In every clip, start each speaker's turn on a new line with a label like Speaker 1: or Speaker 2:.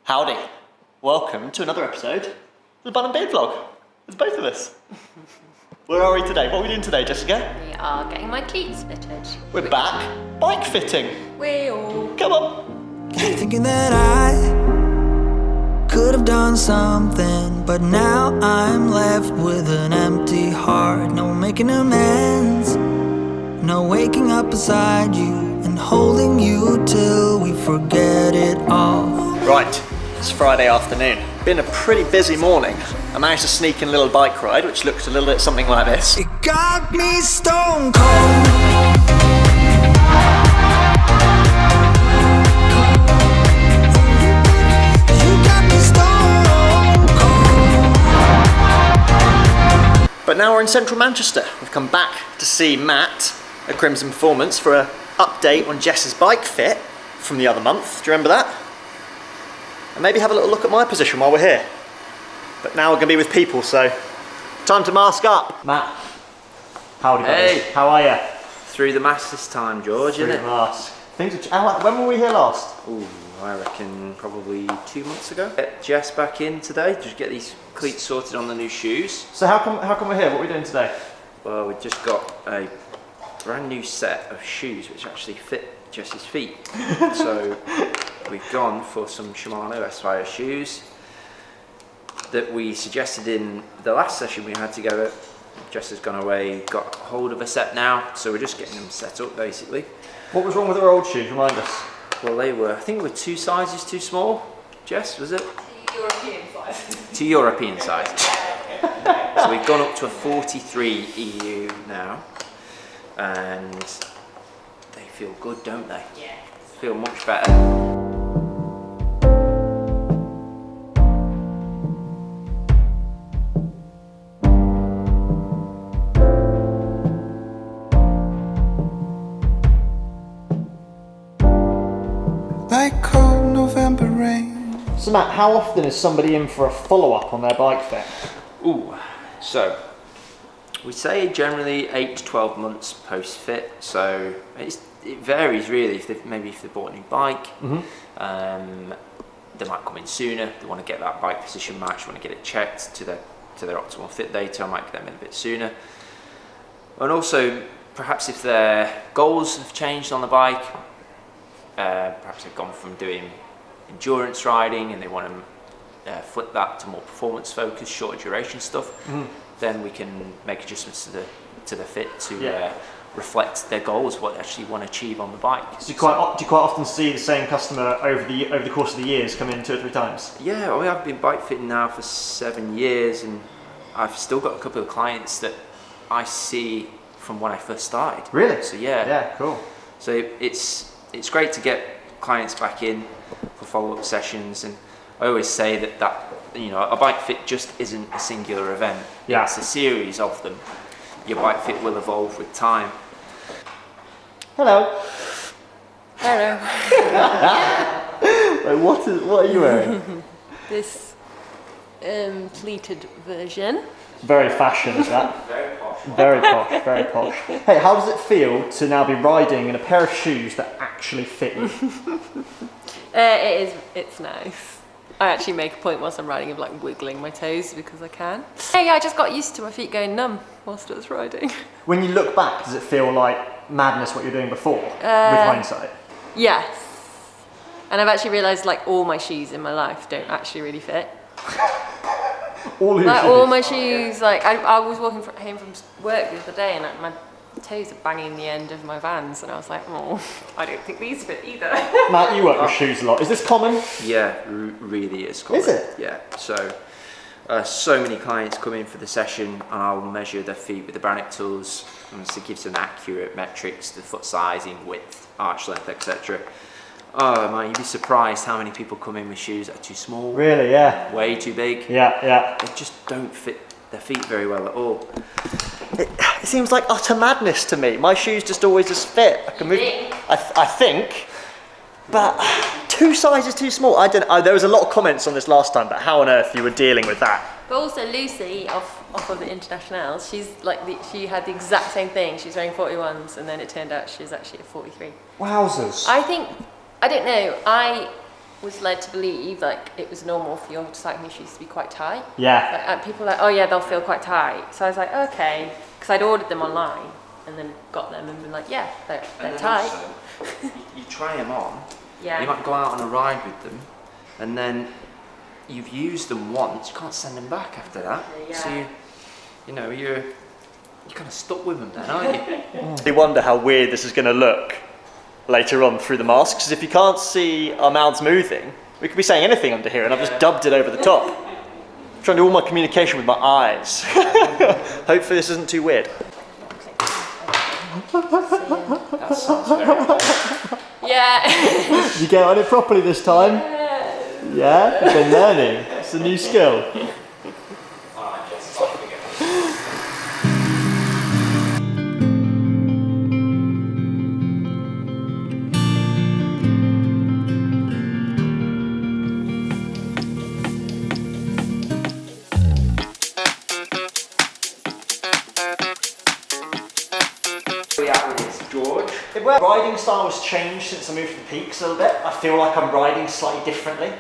Speaker 1: Howdy. Welcome to another episode of the Bun and Beard vlog. It's both of us. Where are we today? What are we doing today, Jessica?
Speaker 2: We are getting my cleats fitted.
Speaker 1: We're back bike fitting.
Speaker 2: Come
Speaker 1: on.
Speaker 3: Thinking that I could have done something, but now I'm left with an empty heart. No making amends, no waking up beside you and holding you till we forget it all.
Speaker 1: Right, it's Friday afternoon. Been a pretty busy morning. I managed to sneak in a little bike ride, which looked a little bit something like this.
Speaker 3: It got me stone cold.
Speaker 1: But now we're in central Manchester. We've come back to see Matt at Crimson Performance for an update on Jess's bike fit from the other month. Do you remember that? And maybe have a little look at my position while we're here. But now we're going to be with people, so time to mask up. Matt, howdy buddy.
Speaker 4: Hey.
Speaker 1: How are you?
Speaker 4: Through the mask this time, George,
Speaker 1: Through
Speaker 4: isn't
Speaker 1: the
Speaker 4: it?
Speaker 1: mask. When were we here last?
Speaker 4: Ooh, I reckon probably 2 months ago. Get Jess back in today, just get these cleats sorted on the new shoes.
Speaker 1: So how come we're here? What are we doing today?
Speaker 4: Well, we've just got a brand new set of shoes which actually fit Jess's feet. So we've gone for some Shimano S-Fire shoes that we suggested in the last session we had together. Jess has gone away, got hold of a set now, so we're just getting them set up basically.
Speaker 1: What was wrong with our old shoes? Remind us.
Speaker 4: Well, I think they were 2 sizes too small. Jess, was it?
Speaker 2: European size.
Speaker 4: 2 European sizes. So we've gone up to a 43 EU now, and they feel good, don't they?
Speaker 2: Yeah.
Speaker 4: Feel much better.
Speaker 3: Like cold November rain.
Speaker 1: So Matt, how often is somebody in for a follow-up on their bike fit?
Speaker 4: Ooh, so we say generally 8 to 12 months post-fit, so it varies really. If they bought a new bike, they might come in sooner. They want to get that bike position matched, want to get it checked to their optimal fit data. I might get them in a bit sooner. And also, perhaps if their goals have changed on the bike, perhaps they've gone from doing endurance riding and they want to flip that to more performance focused, shorter duration stuff, then we can make adjustments to the fit to reflect their goals, what they actually want to achieve on the bike.
Speaker 1: So do you quite often see the same customer over the course of the years come in 2 or 3 times?
Speaker 4: Yeah, I've been bike fitting now for 7 years, and I've still got a couple of clients that I see from when I first started.
Speaker 1: Really?
Speaker 4: So yeah.
Speaker 1: Yeah, cool.
Speaker 4: So it's great to get clients back in for follow-up sessions, and I always say that a bike fit just isn't a singular event.
Speaker 1: Yeah.
Speaker 4: It's a series of them. Your bike fit will evolve with time.
Speaker 1: Hello.
Speaker 2: Hello.
Speaker 1: Wait, what are you wearing?
Speaker 2: This pleated version.
Speaker 1: Very fashion, is that?
Speaker 4: Very posh.
Speaker 1: Very posh, very posh. Hey, how does it feel to now be riding in a pair of shoes that actually fit you?
Speaker 2: It's nice. I actually make a point whilst I'm riding of like wiggling my toes because I can. Yeah, I just got used to my feet going numb whilst I was riding.
Speaker 1: When you look back, does it feel like madness what you're doing before, with hindsight?
Speaker 2: Yes. And I've actually realised like all my shoes in my life don't actually really fit.
Speaker 1: All your
Speaker 2: Like
Speaker 1: shoes?
Speaker 2: all my shoes, like I was walking home from work the other day and like, my toes are banging the end of my Vans and I was like, oh, I don't think these fit either.
Speaker 1: Matt, you work with shoes a lot. Is this common?
Speaker 4: Yeah, really is common.
Speaker 1: Is it?
Speaker 4: Yeah. So many clients come in for the session and I'll measure their feet with the Brannock tools, and so it gives them accurate metrics, the foot sizing, width, arch length, etc. Oh man, you'd be surprised how many people come in with shoes that are too small.
Speaker 1: Really, yeah.
Speaker 4: Way too big.
Speaker 1: Yeah.
Speaker 4: They just don't fit their feet very well at all.
Speaker 1: It seems like utter madness to me. My shoes just always fit. I can move. I think, but 2 sizes too small. I don't. There was a lot of comments on this last time about how on earth you were dealing with that.
Speaker 2: But also Lucy off of the Internationals, she had the exact same thing. She was wearing 41s and then it turned out she was actually a 43.
Speaker 1: Wowzers.
Speaker 2: I don't know, was led to believe like it was normal for your cycling shoes to be quite tight.
Speaker 1: Yeah.
Speaker 2: Like, people were like, oh yeah, they'll feel quite tight. So I was like, okay, because I'd ordered them online and then got them and been like, yeah, they're tight.
Speaker 4: Also, you try them on.
Speaker 2: Yeah.
Speaker 4: You might go out on a ride with them, and then you've used them once. You can't send them back after that.
Speaker 2: Yeah.
Speaker 4: So you're kind of stuck with them then, aren't you?
Speaker 1: You wonder how weird this is going to look later on through the mask, because if you can't see our mouths moving, we could be saying anything under here, and I've just dubbed it over the top. I'm trying to do all my communication with my eyes. Hopefully this isn't too weird.
Speaker 4: That sounds very
Speaker 2: Yeah.
Speaker 1: Did you get on it properly this time? Yeah? You've been learning. It's a new skill.
Speaker 4: Alright, Jess, off we go. George.
Speaker 1: Riding style has changed since I moved to the Peaks a little bit. I feel like I'm riding slightly differently,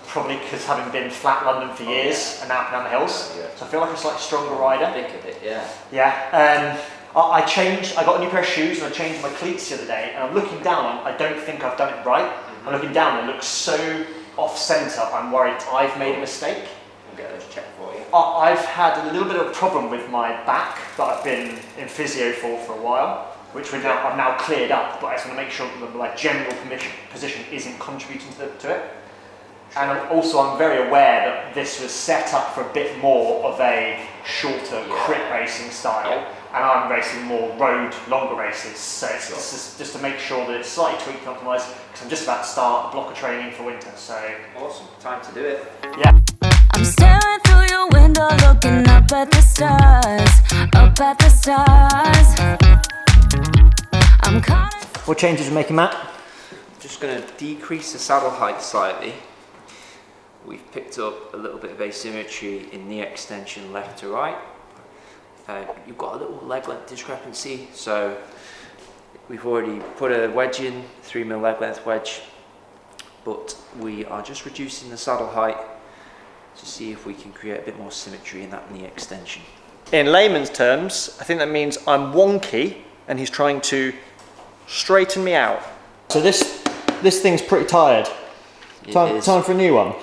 Speaker 1: probably because having been flat London for years and now up and down the hills, so I feel like a slightly stronger rider.
Speaker 4: Think of it, yeah.
Speaker 1: Yeah. I got a new pair of shoes and I changed my cleats the other day, and I'm looking down, I don't think I've done it right. I'm looking down and it looks so off centre, I'm worried I've made a mistake.
Speaker 4: We'll get those checked for you.
Speaker 1: I've had a little bit of a problem with my back that I've been in physio for a while, which I've now cleared up, but I just want to make sure that my general position isn't contributing to it. And I'm very aware that this was set up for a bit more of a shorter crit racing style, and I'm racing more road, longer races, so it's just to make sure that it's slightly tweaked and optimised, because I'm just about to start a block of training for winter, so...
Speaker 4: Awesome, time to do it.
Speaker 1: Yeah.
Speaker 5: I'm staring through your window, looking up at the stars, up at the stars. I'm caught.
Speaker 1: What changes are you making, Matt?
Speaker 4: Just going to decrease the saddle height slightly. We've picked up a little bit of asymmetry in the extension left to right. You've got a little leg length discrepancy, so we've already put a wedge in, 3mm leg length wedge, but we are just reducing the saddle height to see if we can create a bit more symmetry in that knee extension.
Speaker 1: In layman's terms, I think that means I'm wonky and he's trying to straighten me out. So this thing's pretty tired. Time for a new one.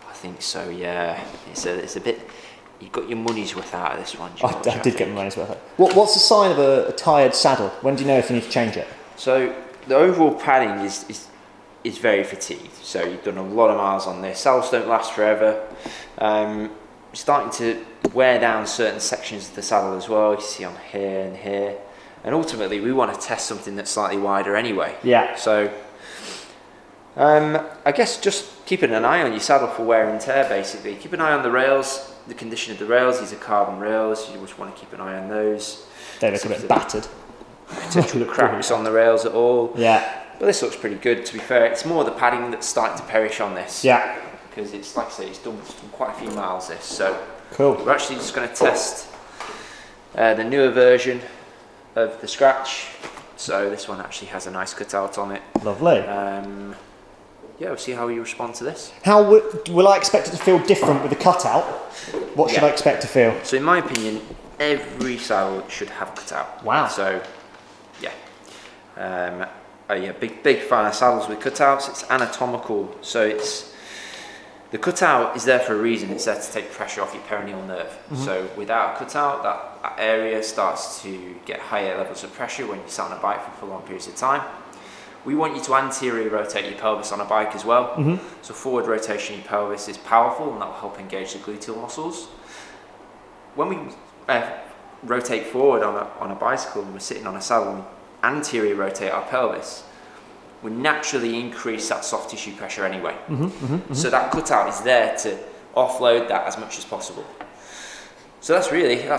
Speaker 4: I think so, yeah. It's a bit. You got your money's worth out of this one, George.
Speaker 1: I did get my money's worth out. What's the sign of a tired saddle? When do you know if you need to change it?
Speaker 4: So the overall padding is very fatigued. So you've done a lot of miles on this. Saddles don't last forever. Starting to wear down certain sections of the saddle as well. You see on here and here. And ultimately, we want to test something that's slightly wider anyway.
Speaker 1: Yeah.
Speaker 4: So, I guess just keeping an eye on your saddle for wear and tear, basically. Keep an eye on the rails, the condition of the rails. These are carbon rails. You just want to keep an eye on those.
Speaker 1: They look a bit battered.
Speaker 4: Potential cracks on the rails at all.
Speaker 1: Yeah.
Speaker 4: But this looks pretty good, to be fair. It's more the padding that's starting to perish on this.
Speaker 1: Yeah.
Speaker 4: Because it's, like I say, it's done quite a few miles, this. So,
Speaker 1: cool.
Speaker 4: We're actually just going to test the newer version of the Scratch. So this one actually has a nice cutout on it.
Speaker 1: Lovely.
Speaker 4: Yeah, we'll see how you respond to this.
Speaker 1: How will I expect it to feel different with the cutout? What should I expect to feel?
Speaker 4: So in my opinion, every saddle should have a cutout.
Speaker 1: Wow.
Speaker 4: So, yeah. Big fan of saddles with cutouts. It's anatomical, so the cutout is there for a reason. It's there to take pressure off your perineal nerve. Mm-hmm. So without a cutout, that area starts to get higher levels of pressure when you sit on a bike for prolonged periods of time. We want you to anterior rotate your pelvis on a bike as well. Mm-hmm. So forward rotation of your pelvis is powerful, and that will help engage the gluteal muscles. When we rotate forward on a bicycle and we're sitting on a saddle and we anterior rotate our pelvis, we naturally increase that soft tissue pressure anyway. Mm-hmm, mm-hmm, mm-hmm. So that cutout is there to offload that as much as possible. So that's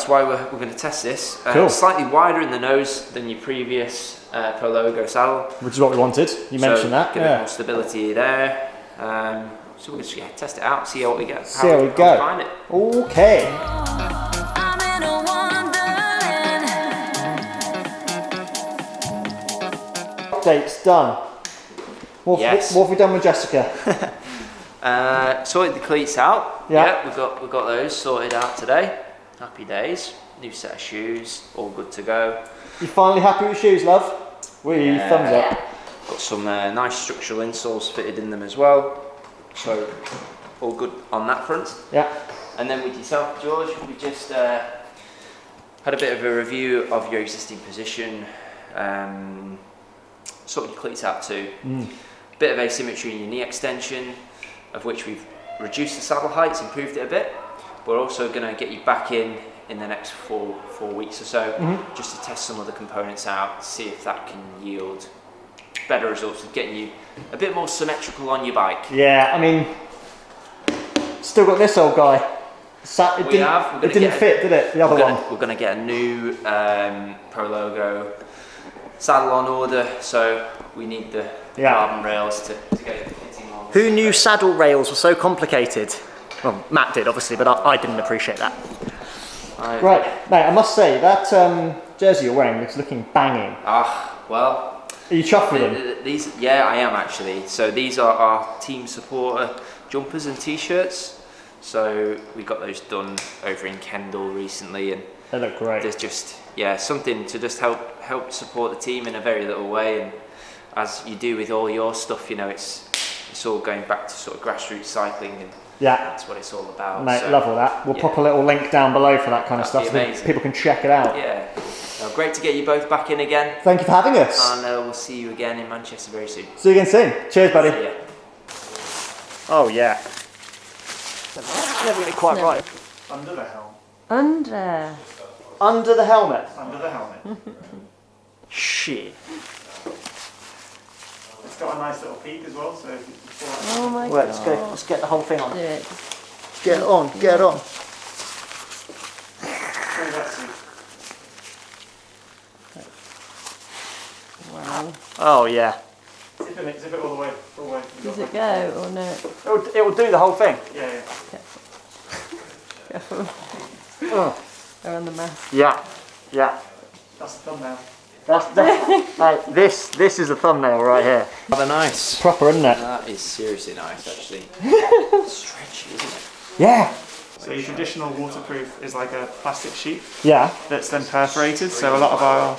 Speaker 4: why we're going to test this.
Speaker 1: Cool.
Speaker 4: Slightly wider in the nose than your previous Pro Logo saddle.
Speaker 1: Which is what we wanted. You mentioned that.
Speaker 4: Get a bit more stability there. So we'll just test it out, see how we get.
Speaker 1: See how we go.
Speaker 4: Find it.
Speaker 1: Okay.
Speaker 5: I'm in a wonderland.
Speaker 1: Update's done. What have we done with Jessica?
Speaker 4: Sorted the cleats out.
Speaker 1: Yeah.
Speaker 4: We've got those sorted out today. Happy days. New set of shoes, all good to go.
Speaker 1: You finally happy with shoes, love? Thumbs up.
Speaker 4: Got some nice structural insoles fitted in them as well. So all good on that front.
Speaker 1: Yeah.
Speaker 4: And then with yourself, George, we just had a bit of a review of your existing position. Sorted your cleats out too. Bit of asymmetry in your knee extension, of which we've reduced the saddle heights, improved it a bit. We're also going to get you back in the next four weeks or so, just to test some of the components out, see if that can yield better results with getting you a bit more symmetrical on your bike.
Speaker 1: Yeah, I mean, still got this old guy. It didn't fit, did it? The other one.
Speaker 4: We're going to get a new Pro Logo saddle on order, so we need the carbon rails to get it fitting on.
Speaker 1: Who knew saddle rails were so complicated? Well, Matt did, obviously, but I didn't appreciate that. Right, mate, I must say, that jersey you're wearing is looking banging.
Speaker 4: Well.
Speaker 1: Are you chuffed with them?
Speaker 4: Yeah, I am actually. So these are our team supporter jumpers and t-shirts. So we got those done over in Kendal recently, and
Speaker 1: they look great.
Speaker 4: There's just something to just help support the team in a very little way, and as you do with all your stuff, you know, it's all going back to sort of grassroots cycling, and that's what it's all about.
Speaker 1: Mate, love all that. We'll pop a little link down below for that kind of stuff,
Speaker 4: so
Speaker 1: people can check it out.
Speaker 4: Yeah. Great to get you both back in again.
Speaker 1: Thank you for having us.
Speaker 4: And we'll see you again in Manchester very soon.
Speaker 1: See you again soon. Cheers, buddy.
Speaker 4: See ya.
Speaker 1: Oh yeah. Never get it quite right.
Speaker 6: Under the helm.
Speaker 1: Under the helmet.
Speaker 6: Under the helmet.
Speaker 1: Shit.
Speaker 6: It's got a nice little peak as well, so if you fall
Speaker 2: Oh my
Speaker 1: Well,
Speaker 2: god.
Speaker 1: let's get the whole thing on.
Speaker 2: Do it.
Speaker 1: Get it on, get it on.
Speaker 6: through that seat.
Speaker 2: Wow.
Speaker 1: Oh yeah.
Speaker 6: Zip it all the way.
Speaker 2: Does it go or no?
Speaker 1: It will do the whole thing.
Speaker 6: Yeah.
Speaker 2: They're on the mask.
Speaker 1: Yeah.
Speaker 6: That's the thumbnail.
Speaker 1: Like, this is a thumbnail right here.
Speaker 4: Rather nice.
Speaker 1: Proper, isn't it?
Speaker 4: That is seriously nice, actually. Stretchy, isn't it?
Speaker 1: Yeah.
Speaker 6: So your traditional waterproof is like a plastic sheet
Speaker 1: Yeah.
Speaker 6: that's then perforated. So a lot of our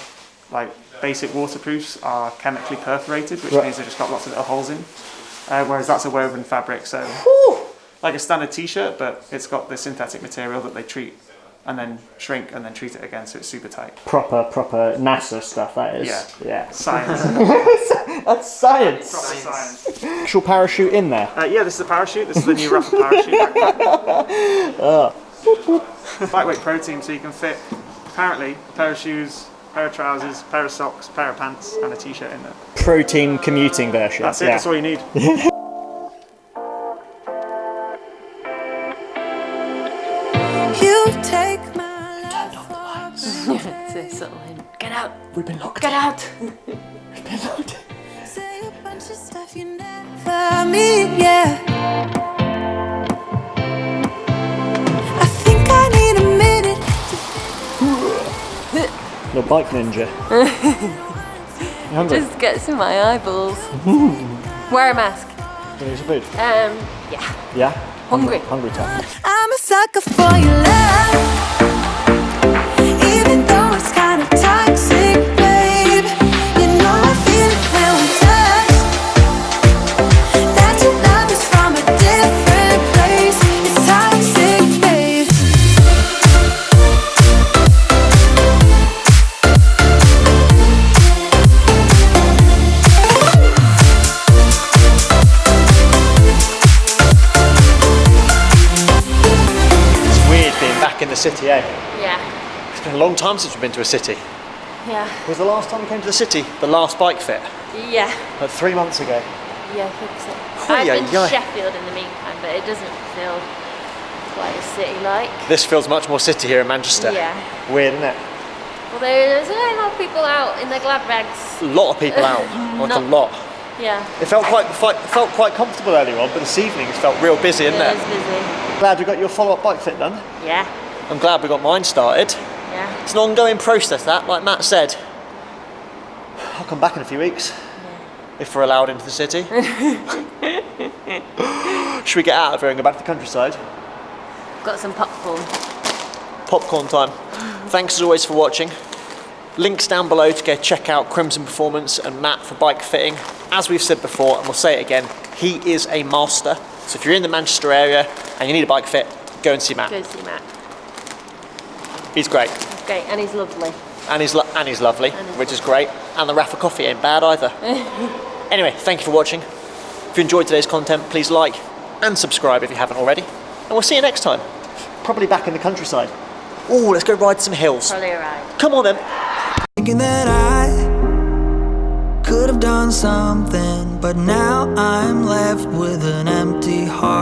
Speaker 6: basic waterproofs are chemically perforated, which means they've just got lots of little holes in. Whereas that's a woven fabric, so like a standard t-shirt, but it's got the synthetic material that they treat and then shrink and then treat it again, so it's super tight.
Speaker 1: Proper NASA stuff, that is. Yeah.
Speaker 6: Science.
Speaker 1: That's science.
Speaker 6: Proper science.
Speaker 1: Actual parachute in there.
Speaker 6: Yeah, this is a parachute. This is the new RAPHA parachute backpack. Lightweight Pro Team, so you can fit apparently a pair of shoes, pair of trousers, pair of socks, pair of pants, and a t-shirt in there.
Speaker 1: Protein commuting version.
Speaker 6: That's it. That's all you need.
Speaker 3: You take my life.
Speaker 2: Say something. Get out.
Speaker 1: We've been locked.
Speaker 2: Get out.
Speaker 3: Say a bunch of stuff you never mean, yeah. I think I need a minute.
Speaker 1: Little bike ninja. You hungry?
Speaker 2: Just gets in my eyeballs. Wear a mask.
Speaker 1: Can you food?
Speaker 2: Yeah.
Speaker 1: Yeah?
Speaker 2: Hungry.
Speaker 1: Hungry time.
Speaker 3: I'm a sucker for your love, even though it's kind of toxic, babe. You know I feel it when we touch. That your love is from a different place. It's toxic, babe.
Speaker 1: It's weird being back in the city, eh?
Speaker 2: Yeah.
Speaker 1: It's been a long time since we've been to a city.
Speaker 2: Yeah.
Speaker 1: Was the last time we came to the city the last bike fit?
Speaker 2: Yeah.
Speaker 1: Like 3 months ago.
Speaker 2: Yeah, I think so.
Speaker 1: Oh,
Speaker 2: I've
Speaker 1: yeah,
Speaker 2: been to Sheffield in the meantime, but it doesn't feel quite as city-like.
Speaker 1: This feels much more city here in Manchester.
Speaker 2: Yeah.
Speaker 1: Weird, isn't it?
Speaker 2: Well, there's a lot of people out in their glad rags.
Speaker 1: A lot of people out. Like a lot.
Speaker 2: Yeah.
Speaker 1: It felt quite comfortable earlier on, but this evening it's felt real busy, isn't
Speaker 2: It
Speaker 1: it?
Speaker 2: was busy.
Speaker 1: Glad we got your follow-up bike fit done.
Speaker 2: Yeah.
Speaker 1: I'm glad we got mine started.
Speaker 2: Yeah.
Speaker 1: It's an ongoing process, that, like Matt said. I'll come back in a few weeks. If we're allowed into the city. Should we get out of here and go back to the countryside?
Speaker 2: Got some popcorn.
Speaker 1: Popcorn time. Thanks as always for watching. Links down below to go check out Crimson Performance and Matt for bike fitting. As we've said before, and we'll say it again, he is a master. So if you're in the Manchester area and you need a bike fit, go and see Matt.
Speaker 2: Go see Matt.
Speaker 1: He's great.
Speaker 2: He's great and he's lovely.
Speaker 1: And he's lovely, which is great. And the Rafa coffee ain't bad either. Anyway, thank you for watching. If you enjoyed today's content, please like and subscribe if you haven't already. And we'll see you next time. Probably back in the countryside. Oh, let's go ride some hills.
Speaker 2: Probably a ride.
Speaker 1: Come on then.
Speaker 3: Thinking that I could have done something, but now I'm left with an empty heart.